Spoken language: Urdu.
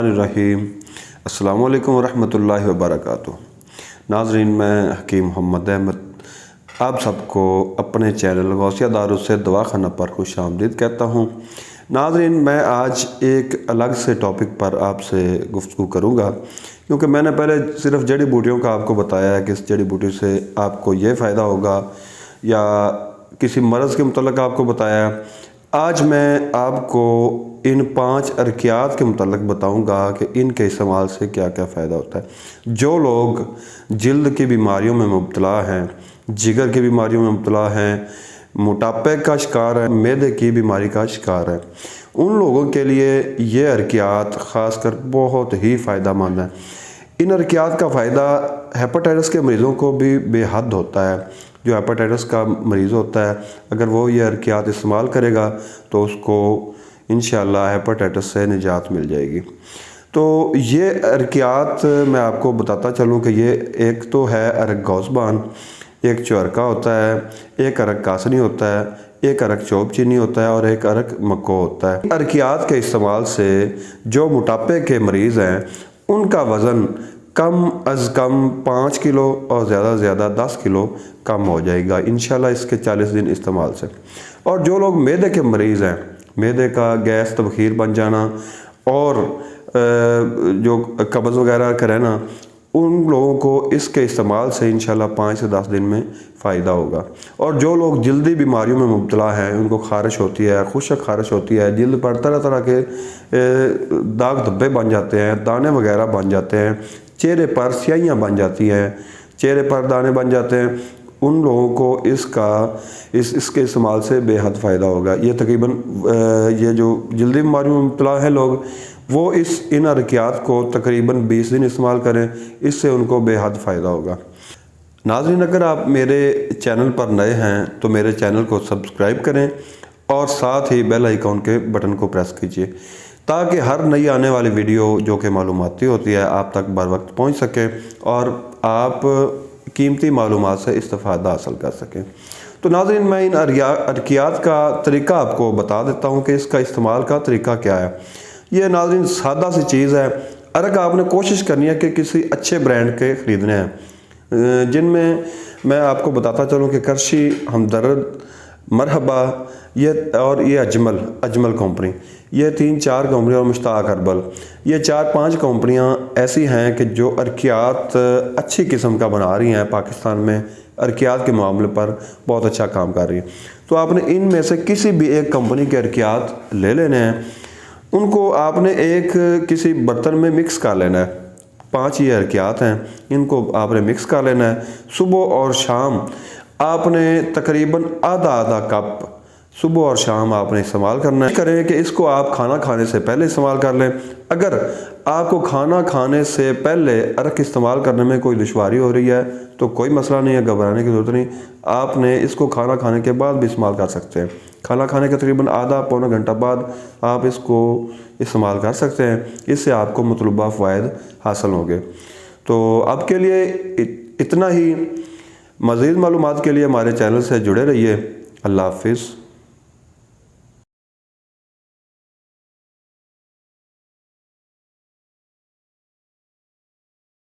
الرحیم السلام علیکم ورحمۃ اللہ وبرکاتہ۔ ناظرین، میں حکیم محمد احمد آپ سب کو اپنے چینل غوثیہ دارالسر دواخانہ پر خوش آمدید کہتا ہوں۔ ناظرین، میں آج ایک الگ سے ٹاپک پر آپ سے گفتگو کروں گا، کیونکہ میں نے پہلے صرف جڑی بوٹیوں کا آپ کو بتایا ہے کہ اس جڑی بوٹی سے آپ کو یہ فائدہ ہوگا، یا کسی مرض کے متعلق آپ کو بتایا ہے۔ آج میں آپ کو ان 5 ارکیات کے متعلق بتاؤں گا کہ ان کے استعمال سے کیا کیا فائدہ ہوتا ہے۔ جو لوگ جلد کی بیماریوں میں مبتلا ہیں، جگر کی بیماریوں میں مبتلا ہیں، موٹاپے کا شکار ہے، معدے کی بیماری کا شکار ہے، ان لوگوں کے لیے یہ ارکیات خاص کر بہت ہی فائدہ مند ہیں۔ ان ارکیات کا فائدہ ہیپاٹائٹس کے مریضوں کو بھی بے حد ہوتا ہے۔ جو ہیپاٹائٹس کا مریض ہوتا ہے، اگر وہ یہ ارکیات استعمال کرے گا تو اس کو انشاءاللہ ہیپاٹائٹس سے نجات مل جائے گی۔ تو یہ ارکیات میں آپ کو بتاتا چلوں کہ یہ ایک تو ہے ارک گوزبان، ایک چورکا ہوتا ہے، ایک ارک کاسنی ہوتا ہے، ایک ارک چوب چینی ہوتا ہے، اور ایک ارک مکو ہوتا ہے۔ ارکیات کے استعمال سے جو موٹاپے کے مریض ہیں ان کا وزن کم از کم 5 کلو اور زیادہ سے زیادہ 10 کلو کم ہو جائے گا انشاءاللہ اس کے 40 دن استعمال سے۔ اور جو لوگ معدے کے مریض ہیں، معدے کا گیس تبخیر بن جانا اور جو قبض وغیرہ کا رہنا، ان لوگوں کو اس کے استعمال سے انشاءاللہ 5 سے 10 دن میں فائدہ ہوگا۔ اور جو لوگ جلدی بیماریوں میں مبتلا ہیں، ان کو خارش ہوتی ہے، خشک خارش ہوتی ہے، جلد پر طرح طرح کے داغ دھبے بن جاتے ہیں، دانے وغیرہ بن جاتے ہیں، چہرے پر سیاہیاں بن جاتی ہیں، چہرے پر دانے بن جاتے ہیں، ان لوگوں کو اس کے استعمال سے بے حد فائدہ ہوگا۔ یہ تقریباً یہ جو جلدی بیماریوں میں مبتلا ہیں لوگ، وہ ان ارکیات کو تقریباً 20 دن استعمال کریں، اس سے ان کو بے حد فائدہ ہوگا۔ ناظرین، اگر آپ میرے چینل پر نئے ہیں تو میرے چینل کو سبسکرائب کریں اور ساتھ ہی بیل آئیکن کے بٹن کو پریس کیجیے، تاکہ ہر نئی آنے والی ویڈیو جو کہ معلوماتی ہوتی ہے آپ تک بر وقت پہنچ سکے اور آپ قیمتی معلومات سے استفادہ حاصل کر سکیں۔ تو ناظرین، میں ان ارکیات کا طریقہ آپ کو بتا دیتا ہوں کہ اس کا استعمال کا طریقہ کیا ہے۔ یہ ناظرین سادہ سی چیز ہے۔ ارک آپ نے کوشش کرنی ہے کہ کسی اچھے برانڈ کے خریدنے ہیں، جن میں میں آپ کو بتاتا چلوں کہ کرشی، ہمدرد، مرحبا، اور یہ اجمل کمپنی، یہ 3-4 کمپنیاں، اور مشتاق اربل، یہ 4-5 کمپنیاں ایسی ہیں کہ جو ارکیات اچھی قسم کا بنا رہی ہیں، پاکستان میں ارکیات کے معاملے پر بہت اچھا کام کر رہی ہیں۔ تو آپ نے ان میں سے کسی بھی ایک کمپنی کے ارکیات لے لینے ہیں، ان کو آپ نے کسی برتن میں مکس کر لینا ہے۔ 5 یہ ارکیات ہیں، ان کو آپ نے مکس کر لینا ہے۔ صبح اور شام آپ نے تقریباً آدھا کپ صبح اور شام آپ نے استعمال کرنا ہے۔ کریں کہ اس کو آپ کھانا کھانے سے پہلے استعمال کر لیں۔ اگر آپ کو کھانا کھانے سے پہلے ارک استعمال کرنے میں کوئی دشواری ہو رہی ہے تو کوئی مسئلہ نہیں ہے، گھبرانے کی ضرورت نہیں۔ آپ نے اس کو کھانا کھانے کے بعد بھی استعمال کر سکتے ہیں۔ کھانا کھانے کے تقریباً آدھا پونا گھنٹہ بعد آپ اس کو استعمال کر سکتے ہیں، اس سے آپ کو مطلوبہ فوائد حاصل ہوں گے۔ تو اب کے لیے اتنا ہی۔ مزید معلومات کے لیے ہمارے چینل سے جڑے رہیے۔ اللہ حافظ۔